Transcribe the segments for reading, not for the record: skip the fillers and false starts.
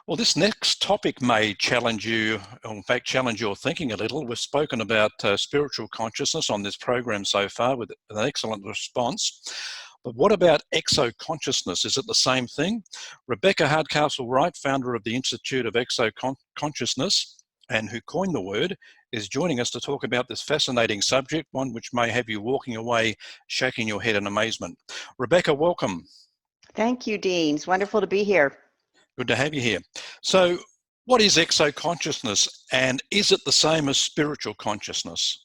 Well, this next topic may challenge you, or in fact, challenge your thinking a little. We've spoken about spiritual consciousness on this program so far with an excellent response. But what about exo-consciousness? Is it the same thing? Rebecca Hardcastle Wright, founder of the Institute of Exo Consciousness, and who coined the word, is joining us to talk about this fascinating subject, one which may have you walking away shaking your head in amazement. Rebecca, welcome. Thank you, Dean. It's wonderful to be here. Good to have you here. So, what is exo-consciousness, and is it the same as spiritual consciousness?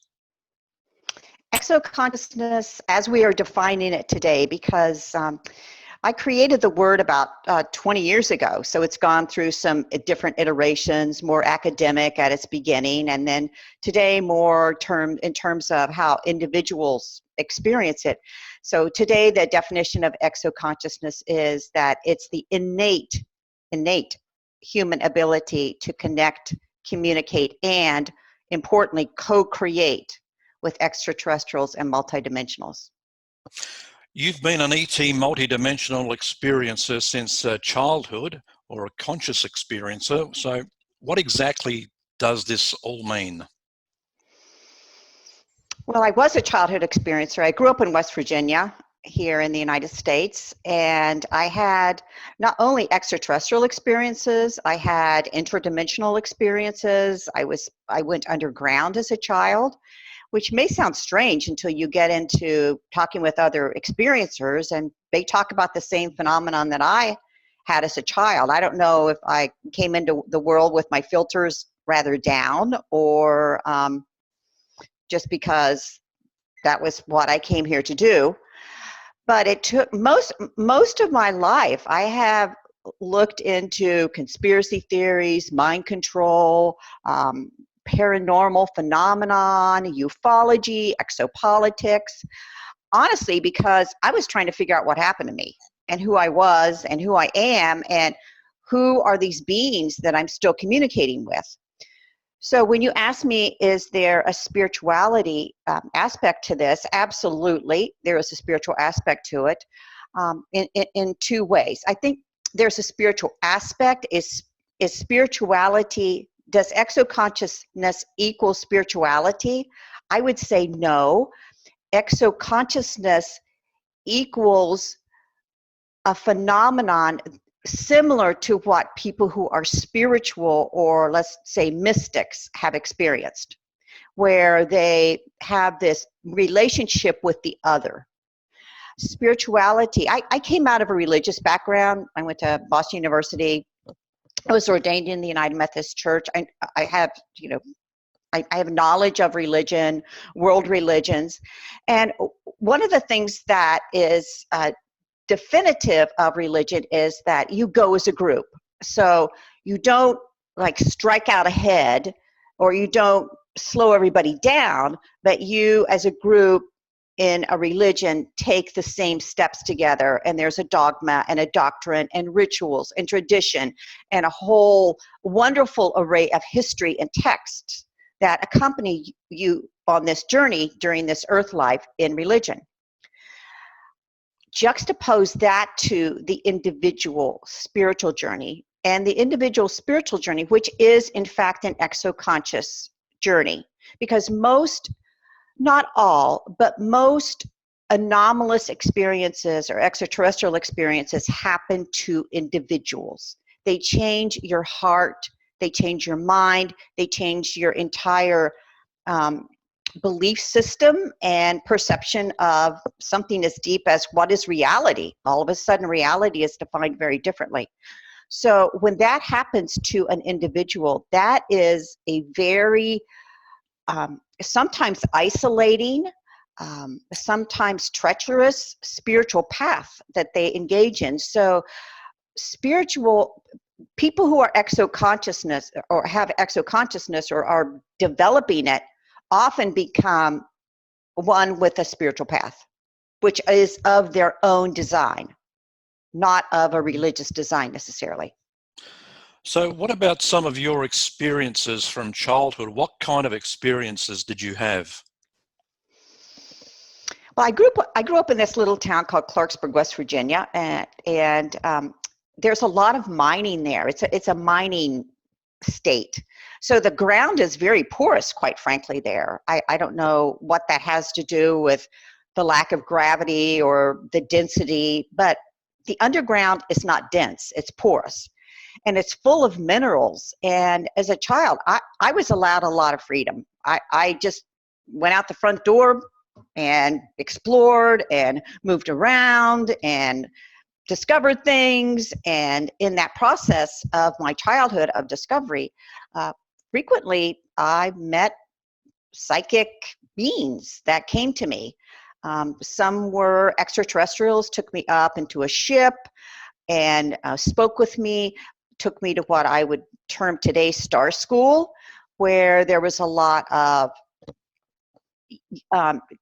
Exoconsciousness, as we are defining it today, because I created the word about 20 years ago, so it's gone through some different iterations, more academic at its beginning, and then today more in terms of how individuals experience it. So today the definition of exoconsciousness is that it's the innate human ability to connect, communicate, and importantly, co-create with extraterrestrials and multidimensionals. You've been an ET multidimensional experiencer since childhood, or a conscious experiencer. So what exactly does this all mean? Well, I was a childhood experiencer. I grew up in West Virginia, here in the United States, and I had not only extraterrestrial experiences, I had interdimensional experiences. I went underground as a child, which may sound strange until you get into talking with other experiencers and they talk about the same phenomenon that I had as a child. I don't know if I came into the world with my filters rather down, or just because that was what I came here to do. But it took most of my life. I have looked into conspiracy theories, mind control, paranormal phenomenon, ufology, exopolitics, honestly, because I was trying to figure out what happened to me and who I was and who I am and who are these beings that I'm still communicating with. So when you ask me, is there a spirituality aspect to this? Absolutely, there is a spiritual aspect to it in two ways. I think there's a spiritual aspect. Is spirituality, does exoconsciousness equal spirituality? I would say no. Exoconsciousness equals a phenomenon similar to what people who are spiritual, or let's say mystics, have experienced, where they have this relationship with the other. Spirituality, I came out of a religious background. I went to Boston University. I was ordained in the United Methodist Church. I have, I have knowledge of religion, world religions. And one of the things that is definitive of religion is that you go as a group. So you don't like strike out ahead, or you don't slow everybody down, but you as a group in a religion take the same steps together, and there's a dogma and a doctrine and rituals and tradition and a whole wonderful array of history and texts that accompany you on this journey during this earth life in religion. Juxtapose that to the individual spiritual journey, and the individual spiritual journey, which is in fact an exoconscious journey, because most, not all, but most anomalous experiences or extraterrestrial experiences happen to individuals. They change your heart, they change your mind, they change your entire belief system and perception of something as deep as what is reality. All of a sudden, reality is defined very differently. So when that happens to an individual, that is a very sometimes isolating, sometimes treacherous spiritual path that they engage in. So spiritual people who are exoconsciousness or have exoconsciousness or are developing it often become one with a spiritual path, which is of their own design, not of a religious design necessarily. So what about some of your experiences from childhood? What kind of experiences did you have? Well, I grew up in this little town called Clarksburg, West Virginia, and there's a lot of mining there. It's a mining state. So the ground is very porous, quite frankly, there. I don't know what that has to do with the lack of gravity or the density, but the underground is not dense, it's porous. And it's full of minerals. And as a child, I was allowed a lot of freedom. I just went out the front door and explored and moved around and discovered things. And in that process of my childhood of discovery, frequently I met psychic beings that came to me. Some were extraterrestrials, took me up into a ship and spoke with me, took me to what I would term today star school, where there was a lot of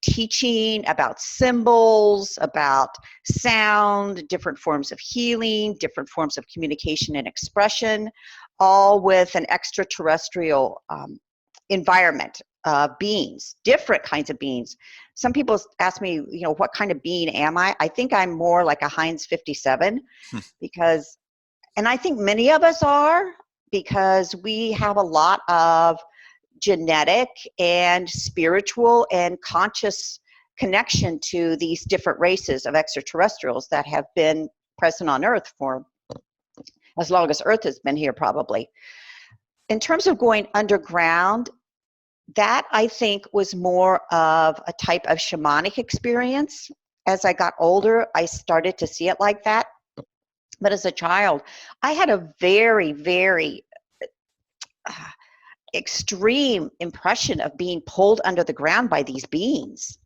teaching about symbols, about sound, different forms of healing, different forms of communication and expression, all with an extraterrestrial environment. Beings, different kinds of beings. Some people ask me, what kind of being am I? I think I'm more like a Heinz 57 because, and I think many of us are, because we have a lot of genetic and spiritual and conscious connection to these different races of extraterrestrials that have been present on Earth for as long as Earth has been here, probably. In terms of going underground, that I think was more of a type of shamanic experience. As I got older, I started to see it like that. But as a child, I had a very, very extreme impression of being pulled under the ground by these beings.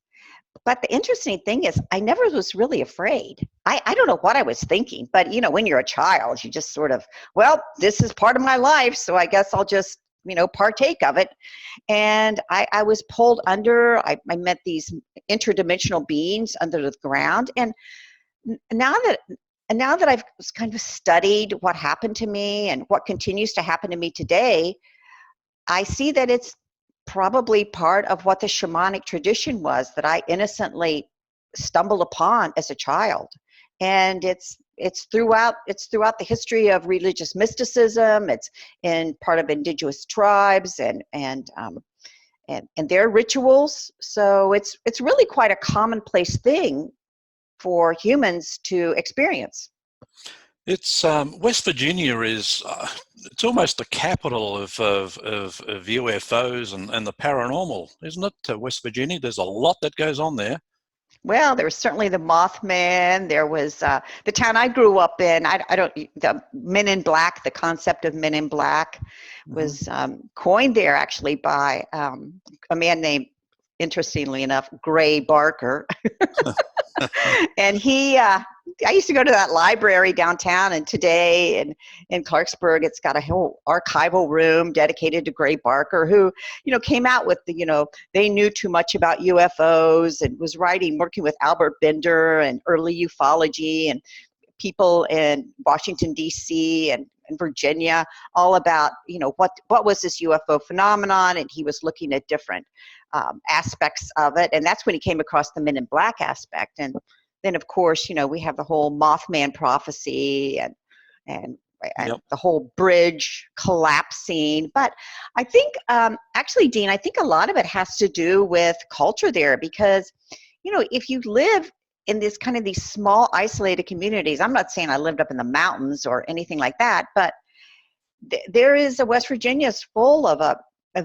But the interesting thing is, I never was really afraid. I don't know what I was thinking, but when you're a child, you just sort of, well, this is part of my life, so I guess I'll just, partake of it. And I was pulled under. I met these interdimensional beings under the ground. And now that I've kind of studied what happened to me and what continues to happen to me today, I see that it's probably part of what the shamanic tradition was that I innocently stumbled upon as a child. And it's throughout the history of religious mysticism. It's in part of indigenous tribes and their rituals. So it's really quite a commonplace thing for humans to experience. It's West Virginia is it's almost the capital of UFOs and the paranormal, isn't it? West Virginia, there's a lot that goes on there. Well, there was certainly the Mothman. There was the town I grew up in. The Men in Black. The concept of Men in Black was coined there actually by a man named, interestingly enough, Gray Barker. And I used to go to that library downtown, and today in Clarksburg, it's got a whole archival room dedicated to Gray Barker, who, came out with they knew too much about UFOs and was working with Albert Bender and early ufology and people in Washington, D.C. and Virginia, all about, what was this UFO phenomenon, and he was looking at different aspects of it, and that's when he came across the Men in Black aspect. And then, of course, we have the whole Mothman prophecy and the whole bridge collapsing. But I think, actually, Dean, I think a lot of it has to do with culture there, because, if you live in these small isolated communities, I'm not saying I lived up in the mountains or anything like that, but there is West Virginia is full of a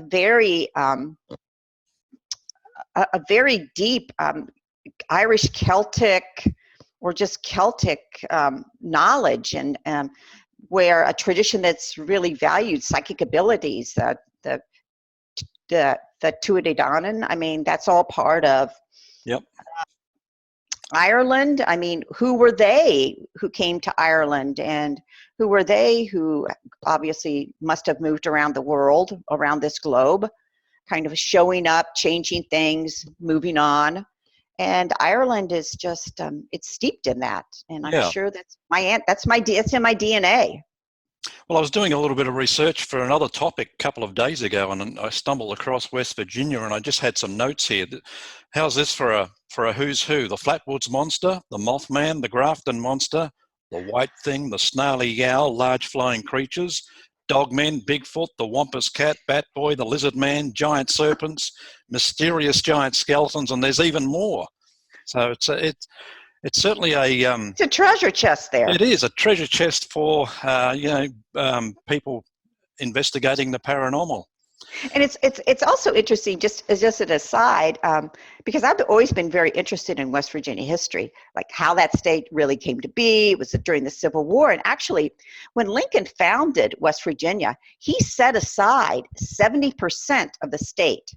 very deep Irish Celtic or just Celtic knowledge, and where a tradition that's really valued psychic abilities, the Tuatha. I mean, that's all part of Ireland. I mean, who were they who came to Ireland, and who were they who obviously must have moved around the world, around this globe, kind of showing up, changing things, moving on. And Ireland is just, it's steeped in that. And I'm sure it's in my DNA. Well, I was doing a little bit of research for another topic a couple of days ago, and I stumbled across West Virginia, and I just had some notes here. How's this for a who's who? The Flatwoods Monster, the Mothman, the Grafton Monster, the white thing, the snarly owl, large flying creatures, dogmen, Bigfoot, the wampus cat, bat boy, the lizard man, giant serpents, mysterious giant skeletons, and there's even more. So it's certainly It's a treasure chest there. it is a treasure chest for people investigating the paranormal. And it's also interesting, just as an aside, because I've always been very interested in West Virginia history, like how that state really came to be. It was during the Civil War. And actually, when Lincoln founded West Virginia, he set aside 70% of the state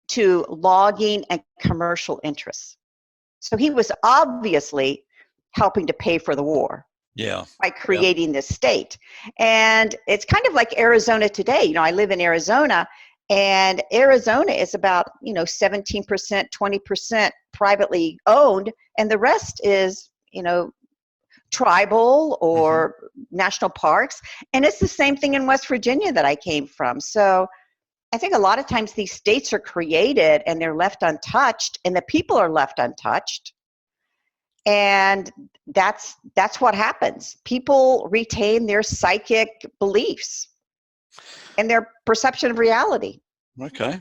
to logging and commercial interests. So he was obviously helping to pay for the war. Yeah. By creating this state. And it's kind of like Arizona today. You know, I live in Arizona, and Arizona is about, 17%, 20% privately owned, and the rest is, tribal or national parks. And it's the same thing in West Virginia that I came from. So I think a lot of times these states are created and they're left untouched, and the people are left untouched. And that's what happens. People retain their psychic beliefs and their perception of reality. Okay.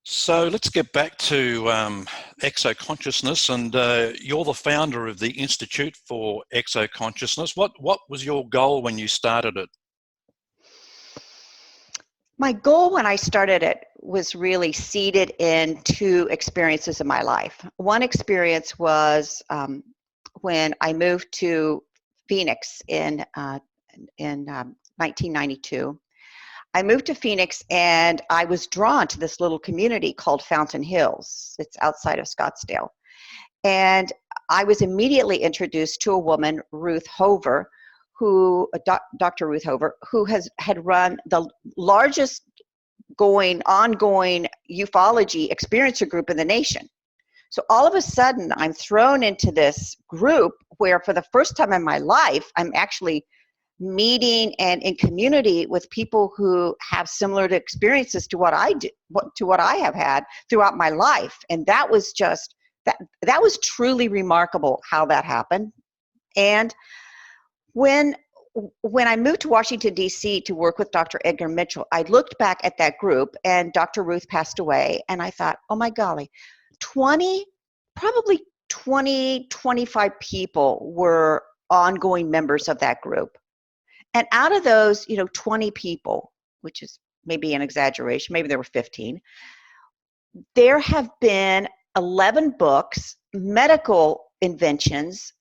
So let's get back to ExoConsciousness, and you're the founder of the Institute for Exo Consciousness. What was your goal when you started it? My goal when I started it was really seated in two experiences in my life. One experience was when I moved to Phoenix in 1992. I moved to Phoenix, and I was drawn to this little community called Fountain Hills. It's outside of Scottsdale. And I was immediately introduced to a woman, Ruth Hover, Dr. Ruth Hover, who had run the largest ongoing ufology experiencer group in the nation. So all of a sudden, I'm thrown into this group where for the first time in my life, I'm actually meeting and in community with people who have similar experiences to what I do, to what I have had throughout my life. And that was just, that was truly remarkable how that happened. And when I moved to Washington, D.C. to work with Dr. Edgar Mitchell, I looked back at that group, and Dr. Ruth passed away, and I thought, oh my golly, 25 people were ongoing members of that group. And out of those, 20 people, which is maybe an exaggeration, maybe there were 15, there have been 11 books, medical inventions,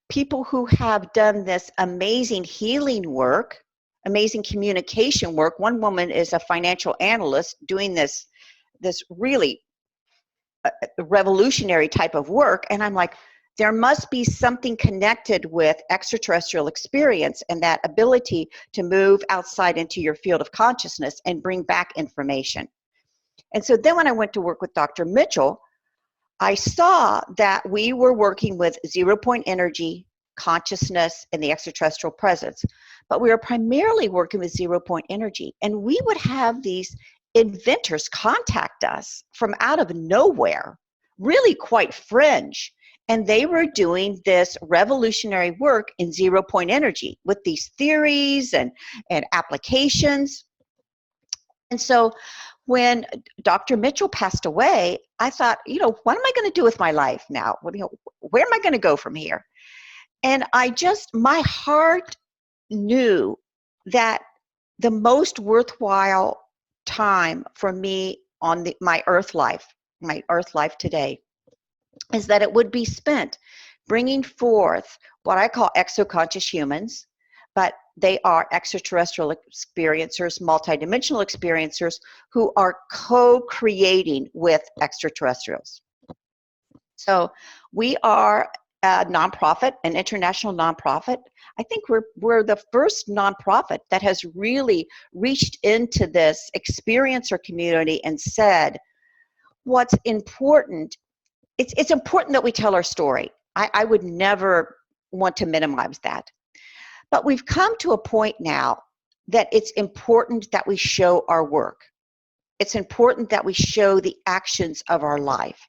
people who have done this amazing healing work, amazing communication work. One woman is a financial analyst doing this really revolutionary type of work. And I'm like, there must be something connected with extraterrestrial experience and that ability to move outside into your field of consciousness and bring back information. And so then when I went to work with Dr. Mitchell, I saw that we were working with zero-point energy, consciousness, and the extraterrestrial presence. But we were primarily working with zero-point energy. And we would have these inventors contact us from out of nowhere, really quite fringe. And they were doing this revolutionary work in zero-point energy with these theories and applications. And so when Dr. Mitchell passed away, I thought, what am I going to do with my life now? Where am I going to go from here? And my heart knew that the most worthwhile time for me on my earth life today, is that it would be spent bringing forth what I call exoconscious humans, but they are extraterrestrial experiencers, multidimensional experiencers who are co-creating with extraterrestrials. So we are a nonprofit, an international nonprofit. I think we're the first nonprofit that has really reached into this experiencer community and said, what's important, it's important that we tell our story. I would never want to minimize that. But we've come to a point now that it's important that we show our work. It's important that we show the actions of our life.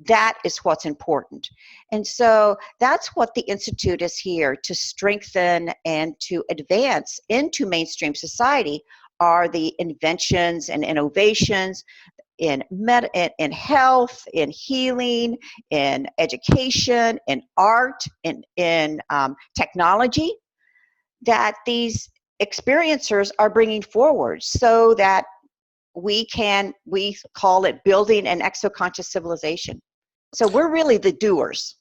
That is what's important. And so that's what the Institute is here to strengthen and to advance into mainstream society, are the inventions and innovations in health, in healing, in education, in art, in technology, that these experiencers are bringing forward, so that we call it building an exoconscious civilization. So we're really the doers.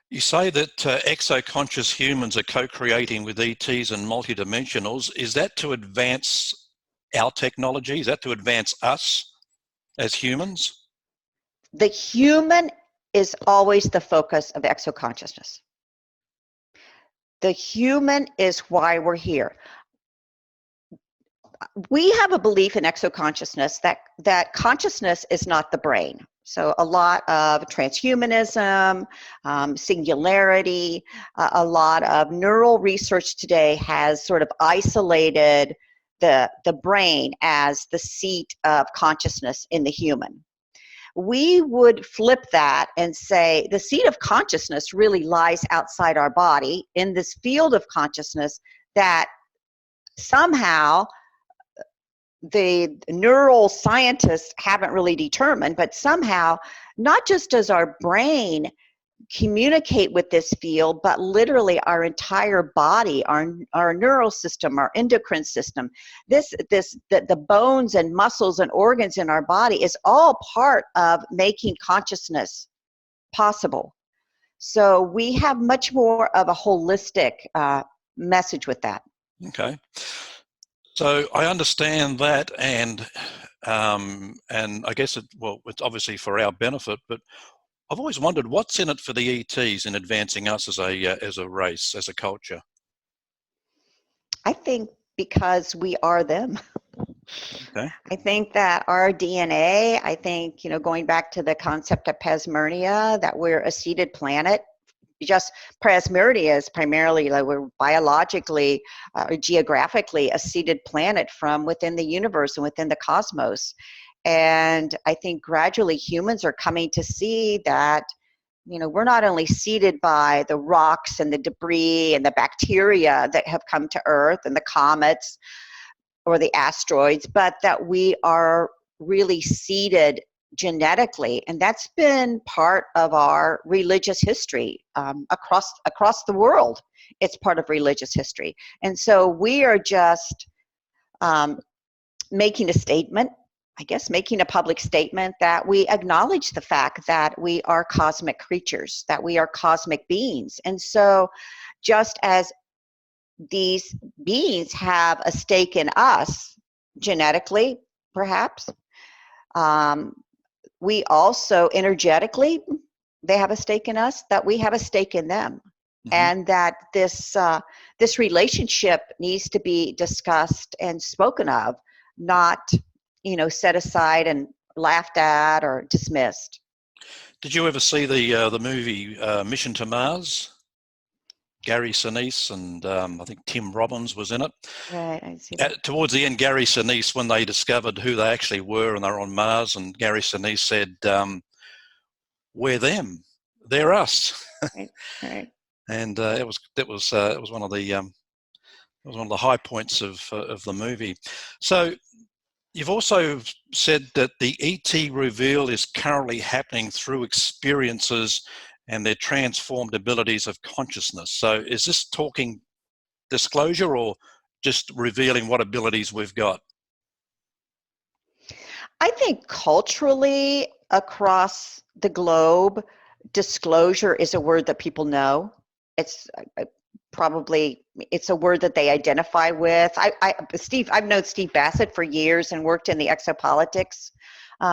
You say that ExoConscious Humans are co-creating with E.T.s and multidimensionals. Is that to advance our technology? Is that to advance us as humans? The human is always the focus of exoconsciousness. The human is why we're here. We have a belief in exoconsciousness that consciousness is not the brain. So a lot of transhumanism, singularity, a lot of neural research today has sort of isolated the brain as the seat of consciousness in the human. We would flip that and say the seat of consciousness really lies outside our body in this field of consciousness that somehow the neural scientists haven't really determined, but somehow not just does our brain communicate with this field, but literally our entire body, our neural system, our endocrine system, the bones and muscles and organs in our body is all part of making consciousness possible. So we have much more of a holistic message with that. Okay. So I understand that, and I guess it's obviously for our benefit, but I've always wondered what's in it for the E.T.s in advancing us as a race, as a culture. I think because we are them. Okay. I think that our DNA, I think, going back to the concept of Pasmernia, that we're a seeded planet. Just Pasmernia is primarily, like, we're biologically or geographically a seeded planet from within the universe and within the cosmos. And I think gradually humans are coming to see that, we're not only seeded by the rocks and the debris and the bacteria that have come to Earth and the comets or the asteroids, but that we are really seeded genetically, and that's been part of our religious history across the world. It's part of religious history, and so we are just making a statement, I guess, making a public statement that we acknowledge the fact that we are cosmic creatures, that we are cosmic beings, and so just as these beings have a stake in us genetically, perhaps. We also energetically, they have a stake in us, that we have a stake in them. Mm-hmm. And that this relationship needs to be discussed and spoken of, not, set aside and laughed at or dismissed. Did you ever see the movie Mission to Mars? Gary Sinise and I think Tim Robbins was in it. Right, I see that. Towards the end, Gary Sinise, when they discovered who they actually were and they're on Mars, and Gary Sinise said, "We're them, they're us." Right. And it was one of the high points of the movie. So you've also said that the ET reveal is currently happening through experiences and their transformed abilities of consciousness. So is this talking disclosure or just revealing what abilities we've got? I think culturally across the globe, disclosure is a word that people know. It's a word that they identify with. I've known Steve Bassett for years and worked in the exopolitics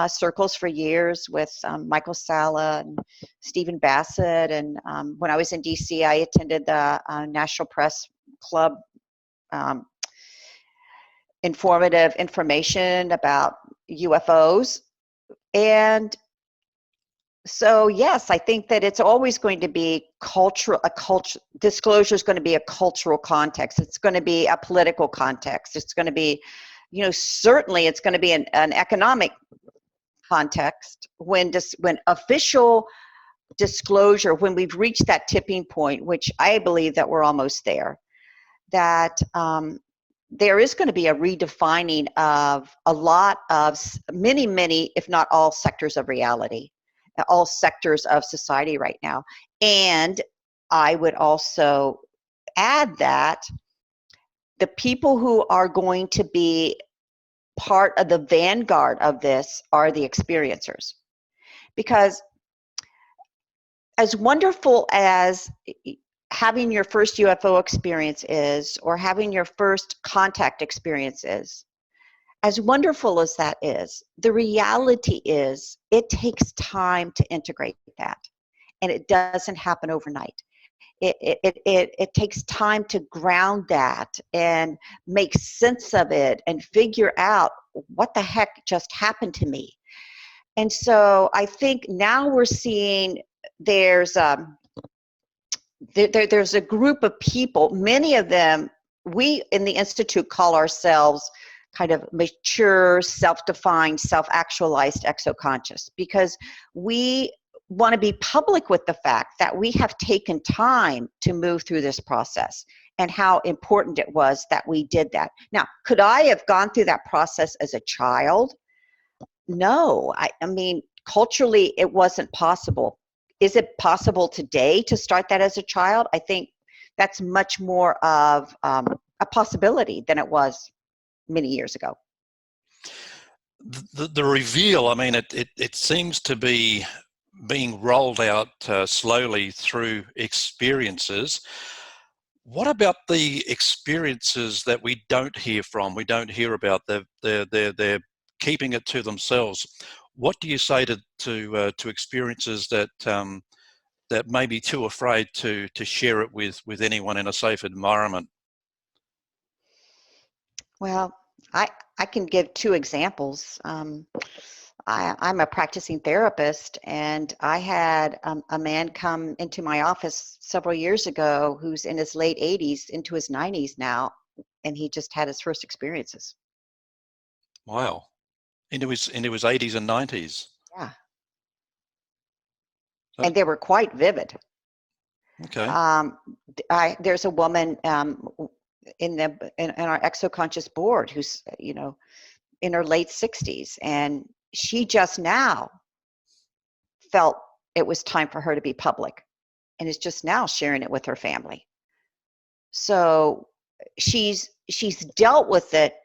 circles for years with Michael Salla and Stephen Bassett. And when I was in DC, I attended the National Press Club informative information about UFOs. And so, yes, I think that it's always going to be disclosure is going to be a cultural context. It's going to be a political context. It's going to be, certainly it's going to be an economic context, when official disclosure, when we've reached that tipping point, which I believe that we're almost there, that there is going to be a redefining of a lot of many, if not all sectors of reality, all sectors of society right now. And I would also add that the people who are going to be part of the vanguard of this are the experiencers. Because as wonderful as having your first UFO experience is, or having your first contact experience is, as wonderful as that is, the reality is it takes time to integrate that, and it doesn't happen overnight. It takes time to ground that and make sense of it and figure out what the heck just happened to me. And so I think now we're seeing there's a group of people, many of them, we in the Institute call ourselves kind of mature, self-defined, self-actualized exoconscious, because we want to be public with the fact that we have taken time to move through this process and how important it was that we did that. Now, could I have gone through that process as a child? No. I mean, culturally, it wasn't possible. Is it possible today to start that as a child? I think that's much more of a possibility than it was many years ago. The reveal, I mean, it seems to be being rolled out slowly through experiences. What about the experiences that we don't hear from, we don't hear about? They're keeping it to themselves. What do you say to experiences that that may be too afraid to share it with anyone in a safe environment? Well, I can give two examples. I'm a practicing therapist, and I had a man come into my office several years ago who's in his late 80s, into his 90s now, and he just had his first experiences. Wow. Into his 80s and 90s. Yeah. And they were quite vivid. Okay. There's a woman in our ExoConscious board who's, in her late 60s, and she just now felt it was time for her to be public, and is just now sharing it with her family. So she's dealt with it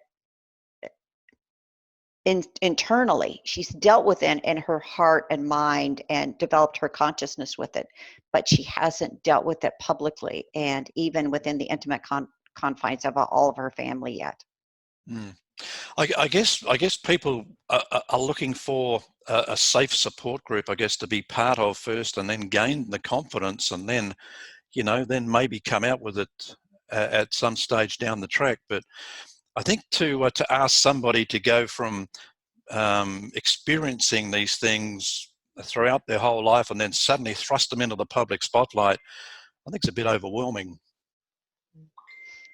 internally. She's dealt with it in her heart and mind and developed her consciousness with it, but she hasn't dealt with it publicly and even within the intimate confines of all of her family yet. Mm. I guess people are looking for a safe support group, I guess, to be part of first, and then gain the confidence, and then, then maybe come out with it at some stage down the track. But I think to ask somebody to go from experiencing these things throughout their whole life and then suddenly thrust them into the public spotlight, I think it's a bit overwhelming.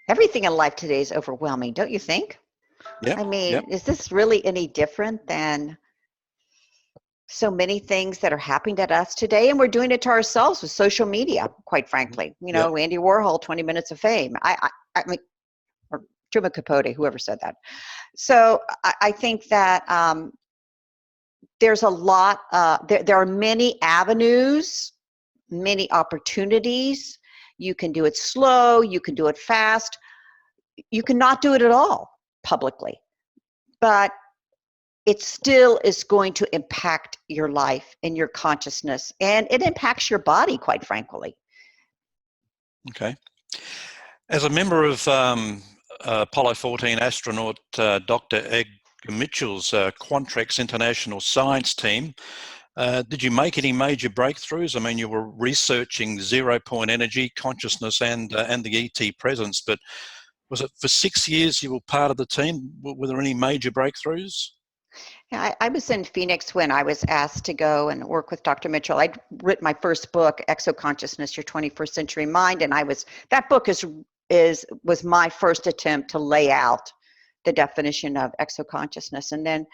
Everything in life today is overwhelming, don't you think? Yeah. I mean, Yep. is this really any different than so many things that are happening to us today? And we're doing it to ourselves with social media, quite frankly. Yep. Andy Warhol, 20 Minutes of Fame. I mean, or Truman Capote, whoever said that. So I think that there's a lot, there are many avenues, many opportunities. You can do it slow, you can do it fast, you cannot do it at all publicly, but it still is going to impact your life and your consciousness, and it impacts your body, quite frankly. Okay. As a member of Apollo 14 astronaut Dr. Edgar Mitchell's Quantrex International Science Team, did you make any major breakthroughs? I mean, you were researching zero-point energy, consciousness, and the E.T. presence, but was it for 6 years you were part of the team? Were there any major breakthroughs? Yeah, I was in Phoenix when I was asked to go and work with Dr. Mitchell. I'd written my first book, ExoConsciousness, Your 21st Century Mind, and that book was my first attempt to lay out the definition of exoconsciousness. And then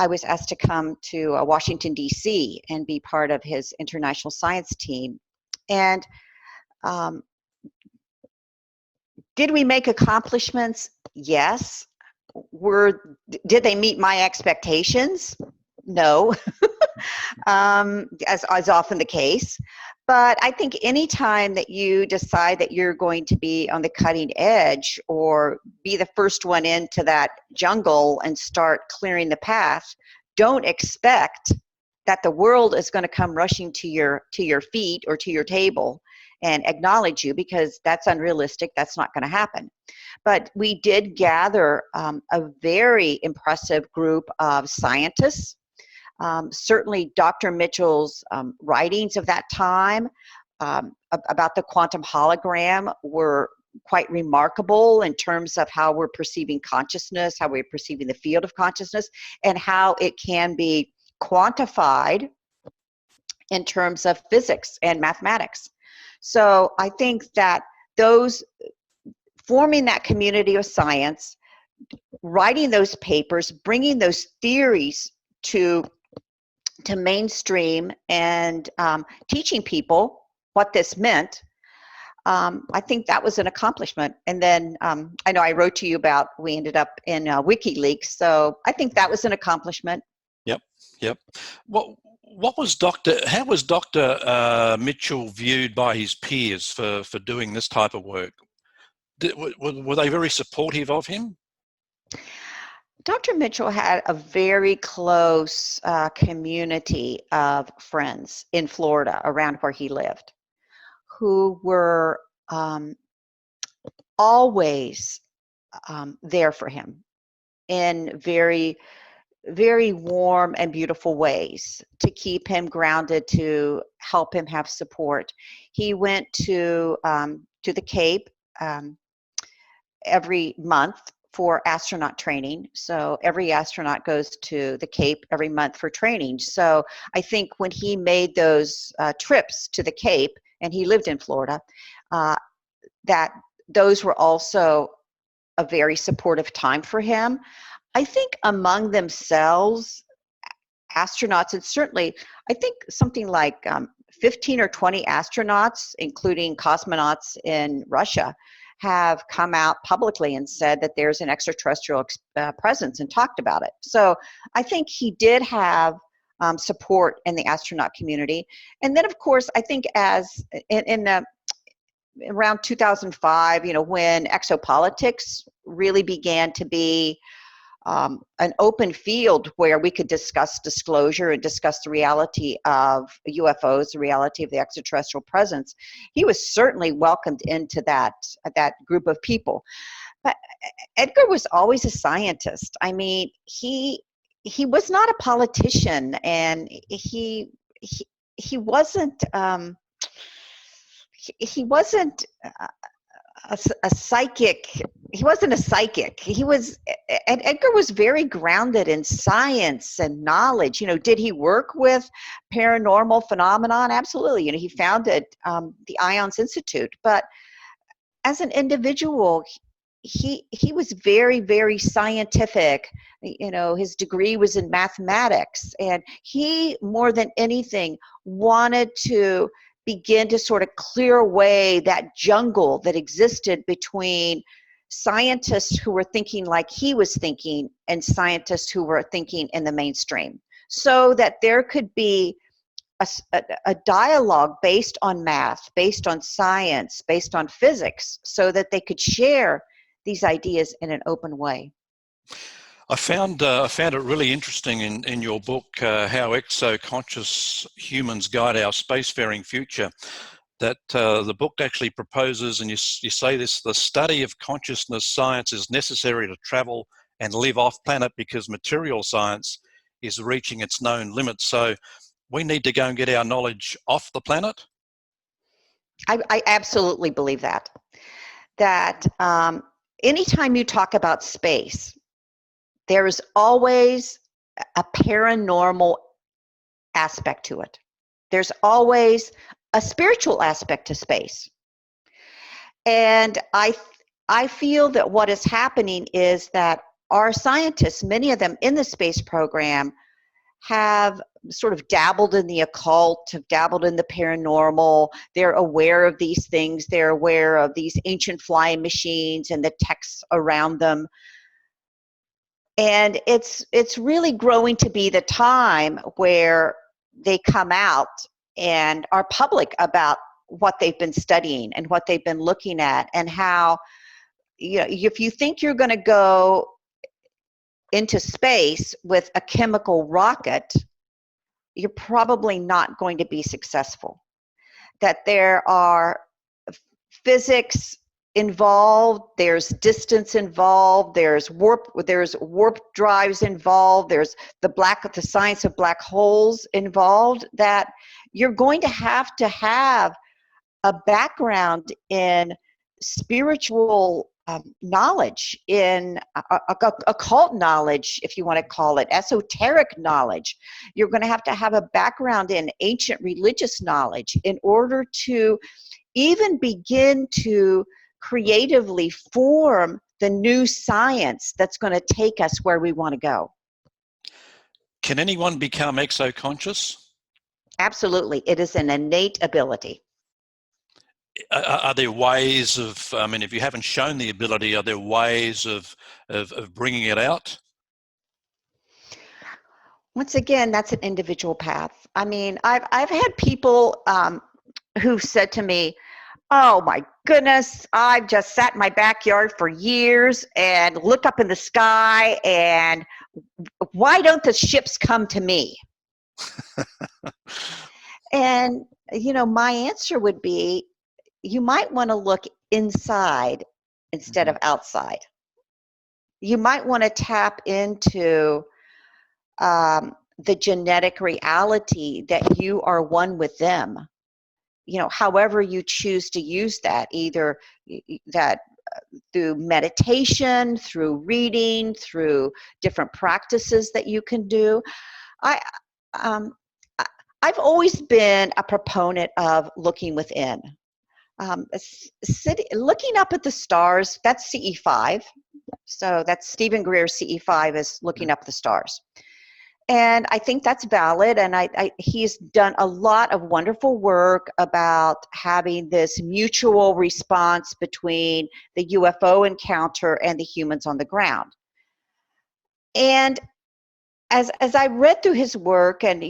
I was asked to come to Washington, D.C. and be part of his international science team. And did we make accomplishments? Yes. Did they meet my expectations? No, as often the case. But I think any time that you decide that you're going to be on the cutting edge or be the first one into that jungle and start clearing the path, don't expect that the world is going to come rushing to your feet or to your table and acknowledge you, because that's unrealistic. That's not going to happen. But we did gather a very impressive group of scientists. Certainly Dr. Mitchell's writings of that time about the quantum hologram were quite remarkable in terms of how we're perceiving consciousness, how we're perceiving the field of consciousness, and how it can be quantified in terms of physics and mathematics. So I think that those forming that community of science, writing those papers, bringing those theories to mainstream, and teaching people what this meant, I think that was an accomplishment. And then I know I wrote to you about, we ended up in WikiLeaks, so I think that was an accomplishment. Yep. How was Dr. Mitchell viewed by his peers for doing this type of work? Were they very supportive of him? Dr. Mitchell had a very close community of friends in Florida around where he lived, who were always there for him in very, very warm and beautiful ways to keep him grounded, to help him have support. He went to the Cape every month for astronaut training. So every astronaut goes to the Cape every month for training. So I think when he made those trips to the Cape, and he lived in Florida, that those were also a very supportive time for him. I think among themselves, astronauts, and certainly I think something like 15 or 20 astronauts, including cosmonauts in Russia, have come out publicly and said that there's an extraterrestrial presence and talked about it. So I think he did have support in the astronaut community. And then, of course, I think as around 2005, when exopolitics really began to be an open field where we could discuss disclosure and discuss the reality of UFOs, the reality of the extraterrestrial presence, he was certainly welcomed into that group of people. But Edgar was always a scientist. I mean, he was not a politician, and he wasn't a psychic. He wasn't a psychic. Edgar was very grounded in science and knowledge. Did he work with paranormal phenomenon? Absolutely. He founded the Ions Institute, but as an individual, he was very, very scientific. His degree was in mathematics, and he, more than anything, wanted to begin to sort of clear away that jungle that existed between scientists who were thinking like he was thinking and scientists who were thinking in the mainstream, so that there could be a dialogue based on math, based on science, based on physics, so that they could share these ideas in an open way. I found it really interesting in your book, How ExoConscious Humans Guide Our Spacefaring Future, that the book actually proposes, and you say this, the study of consciousness science is necessary to travel and live off planet because material science is reaching its known limits. So we need to go and get our knowledge off the planet? I absolutely believe that anytime you talk about space, there is always a paranormal aspect to it. There's always a spiritual aspect to space. And I feel that what is happening is that our scientists, many of them in the space program, have sort of dabbled in the occult, have dabbled in the paranormal. They're aware of these things. They're aware of these ancient flying machines and the texts around them. And it's really growing to be the time where they come out and are public about what they've been studying and what they've been looking at, and how, if you think you're going to go into space with a chemical rocket, you're probably not going to be successful. That there are physics involved, there's distance involved, there's warp drives involved, there's the science of black holes involved, that you're going to have a background in spiritual knowledge, in occult knowledge, if you want to call it, esoteric knowledge. You're going to have a background in ancient religious knowledge in order to even begin to creatively form the new science that's going to take us where we want to go. Can anyone become exoconscious? Absolutely. It is an innate ability. Are there ways of, I mean, if you haven't shown the ability, are there ways of bringing it out? Once again, that's an individual path. I mean, I've had people who've said to me, "Oh my goodness, I've just sat in my backyard for years and look up in the sky, and why don't the ships come to me?" And, my answer would be, you might want to look inside instead of outside. You might want to tap into the genetic reality that you are one with them. However you choose to use that, either that through meditation, through reading, through different practices that you can do. I've always been a proponent of looking within. Looking up at the stars, that's CE5. So that's Stephen Greer's CE5 is looking up the stars. And I think that's valid, and he's done a lot of wonderful work about having this mutual response between the UFO encounter and the humans on the ground. And as I read through his work, and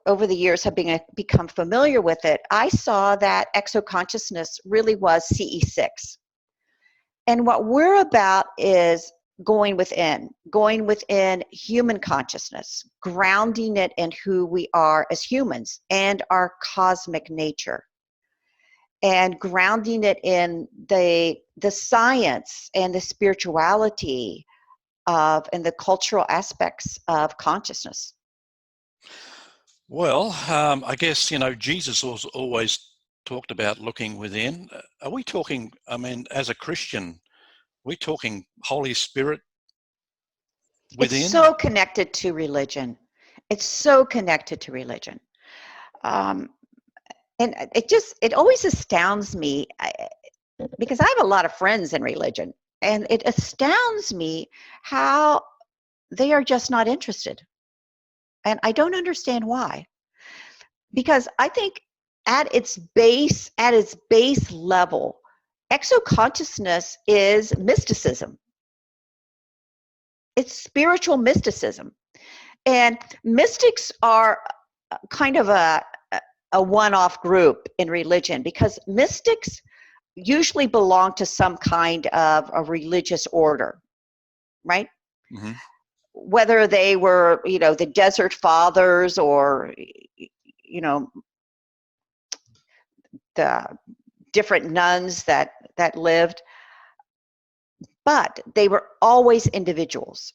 over the years have become familiar with it, I saw that exoconsciousness really was CE6. And what we're about is going within human consciousness, grounding it in who we are as humans and our cosmic nature, and grounding it in the science and the spirituality and the cultural aspects of consciousness. Well, I guess, Jesus always talked about looking within. Are we talking, I mean, as a Christian, we're talking Holy Spirit within? It's so connected to religion. It's so connected to religion. And it always astounds me, because I have a lot of friends in religion, and it astounds me how they are just not interested. And I don't understand why. Because I think at its base level, exoconsciousness is mysticism. It's spiritual mysticism. And mystics are kind of a one-off group in religion, because mystics usually belong to some kind of a religious order, right? Mm-hmm. Whether they were, the Desert Fathers, or, the different nuns that lived, but they were always individuals.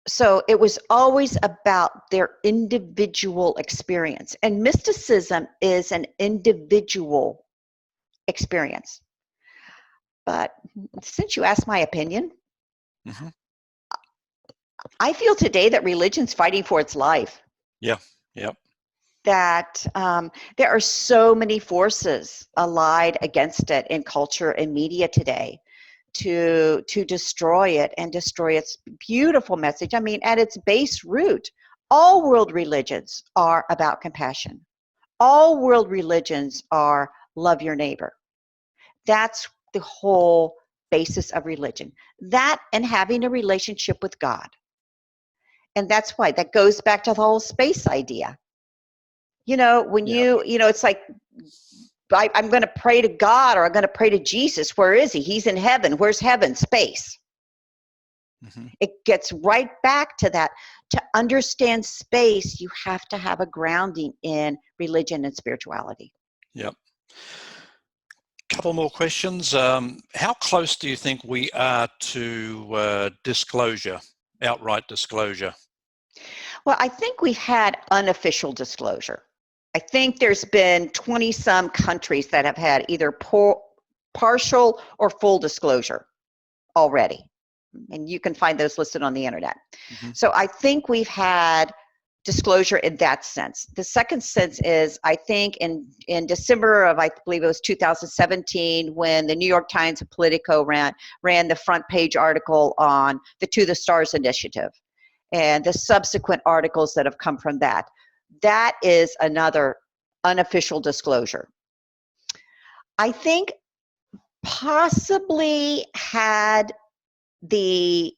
So it was always about their individual experience. And mysticism is an individual experience. But since you asked my opinion, mm-hmm. I feel today that religion's fighting for its life. Yeah, yeah. That there are so many forces allied against it in culture and media today. to destroy it and destroy its beautiful message. I mean, at its base root, all world religions are about compassion. All world religions are love your neighbor. That's the whole basis of religion. That and having a relationship with God. And that's why that goes back to the whole space idea. You know, when it's like, I'm going to pray to God, or I'm going to pray to Jesus. Where is he? He's in heaven. Where's heaven? Space. Mm-hmm. It gets right back to that. To understand space, you have to have a grounding in religion and spirituality. Yep. Couple more questions. How close do you think we are to disclosure, outright disclosure? Well, I think we've had unofficial disclosure. I think there's been 20-some countries that have had either partial or full disclosure already. And you can find those listed on the internet. Mm-hmm. So I think we've had disclosure in that sense. The second sense is, I think in December of, I believe it was 2017, when the New York Times and Politico ran the front page article on the To the Stars initiative and the subsequent articles that have come from that. That is another unofficial disclosure. I think possibly had the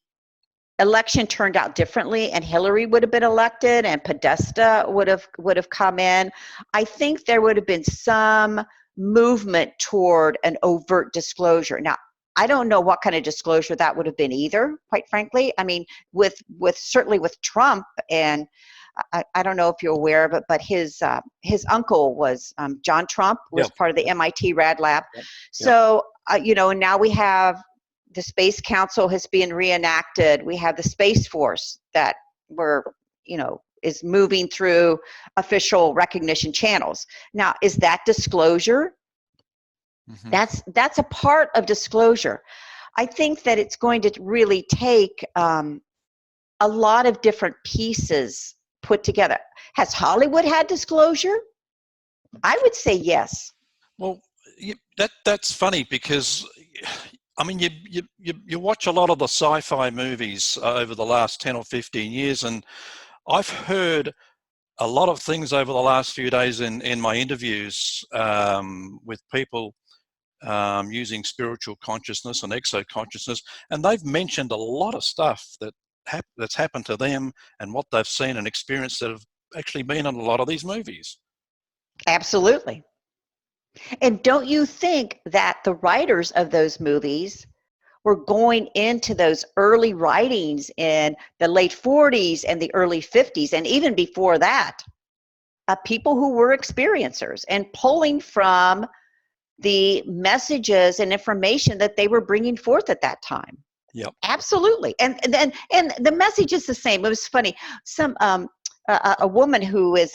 election turned out differently and Hillary would have been elected and Podesta would have come in, I think there would have been some movement toward an overt disclosure. Now, I don't know what kind of disclosure that would have been either, quite frankly. I mean, with certainly with Trump, and I don't know if you're aware of it, but his uncle was John Trump was part of the MIT Rad Lab. Yep. So now we have the Space Council has been reenacted. We have the Space Force that is moving through official recognition channels. Now, is that disclosure? Mm-hmm. That's a part of disclosure. I think that it's going to really take a lot of different pieces put together. Has Hollywood had disclosure? I would say yes. Well, that's funny because, I mean, you watch a lot of the sci-fi movies over the last 10 or 15 years, and I've heard a lot of things over the last few days in my interviews with people using spiritual consciousness and exo-consciousness, and they've mentioned a lot of stuff that's happened to them and what they've seen and experienced that have actually been in a lot of these movies. Absolutely. And don't you think that the writers of those movies were going into those early writings in the late 40s and the early 50s, and even before that, people who were experiencers and pulling from the messages and information that they were bringing forth at that time? Yep. Absolutely. And the message is the same. It was funny. A woman who's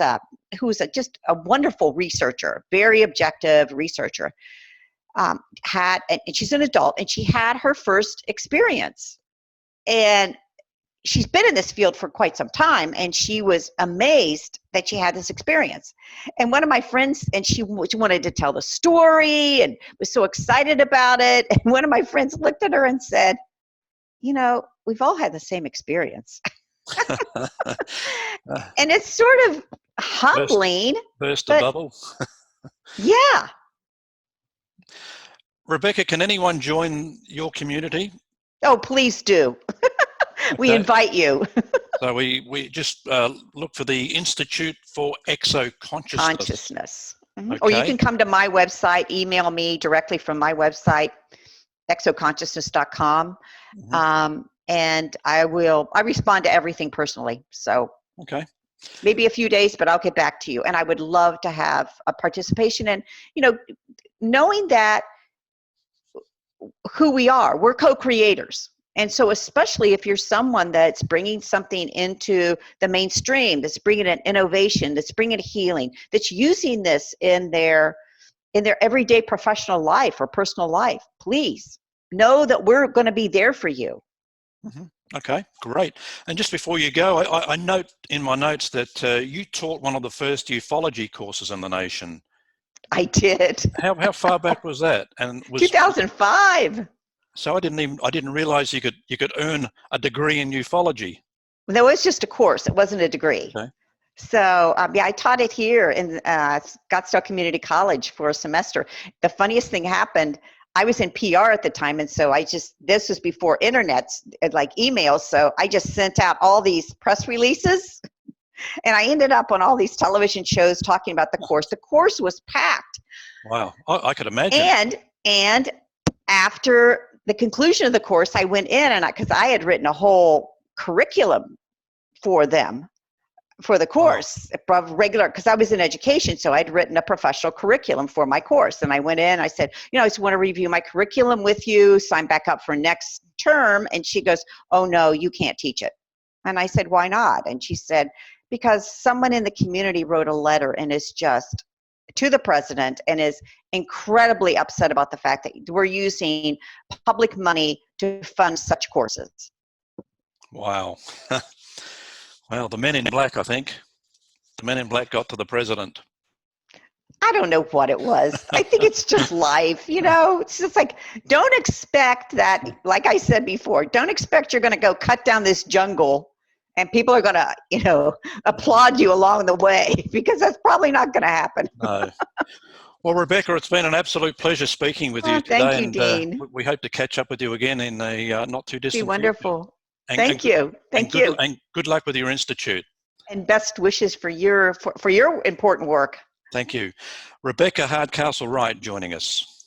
just a wonderful researcher, very objective researcher, and she's an adult, and she had her first experience. And she's been in this field for quite some time, and she was amazed that she had this experience. And one of my friends, and she wanted to tell the story and was so excited about it. And one of my friends looked at her and said, we've all had the same experience. And it's sort of humbling. Burst a bubble. Yeah. Rebecca, can anyone join your community? Oh, please do. We invite you. So we just look for the Institute for Exo Consciousness. Mm-hmm. Okay. Or you can come to my website, email me directly from my website, exoconsciousness.com. Mm-hmm. And I respond to everything personally. So okay, maybe a few days, but I'll get back to you. And I would love to have a participation in, knowing that who we are, we're co-creators. And so especially if you're someone that's bringing something into the mainstream, that's bringing an innovation, that's bringing a healing, that's using this in their everyday professional life or personal life, please know that we're going to be there for you. Mm-hmm. Okay, great. And just before you go, I note in my notes that you taught one of the first ufology courses in the nation. I did. How far back was that? And was 2005. So I didn't realize you could earn a degree in ufology. No, it was just a course. It wasn't a degree. Okay. So yeah, I taught it here in Scottsdale Community College for a semester. The funniest thing happened. I was in PR at the time, and so this was before internet, like emails. So I just sent out all these press releases, and I ended up on all these television shows talking about the course. The course was packed. Wow, I could imagine. And after the conclusion of the course, I went in, and because I had written a whole curriculum for them, for the course, regular, because I was in education, so I'd written a professional curriculum for my course. And I went in, I said, I just want to review my curriculum with you, sign back up for next term. And she goes, oh no, you can't teach it. And I said, why not? And she said, because someone in the community wrote a letter and is just to the president and is incredibly upset about the fact that we're using public money to fund such courses. Wow. Well, the men in black, I think. The men in black got to the president. I don't know what it was. I think it's just life, It's just like, don't expect that, like I said before, don't expect you're going to go cut down this jungle and people are going to, applaud you along the way, because that's probably not going to happen. No. Well, Rebecca, it's been an absolute pleasure speaking with you today. Thank you, Dean. We hope to catch up with you again in a not too distant future. Be wonderful. Thank you. Thank you. And good luck with your institute. And best wishes for your important work. Thank you. Rebecca Hardcastle Wright joining us.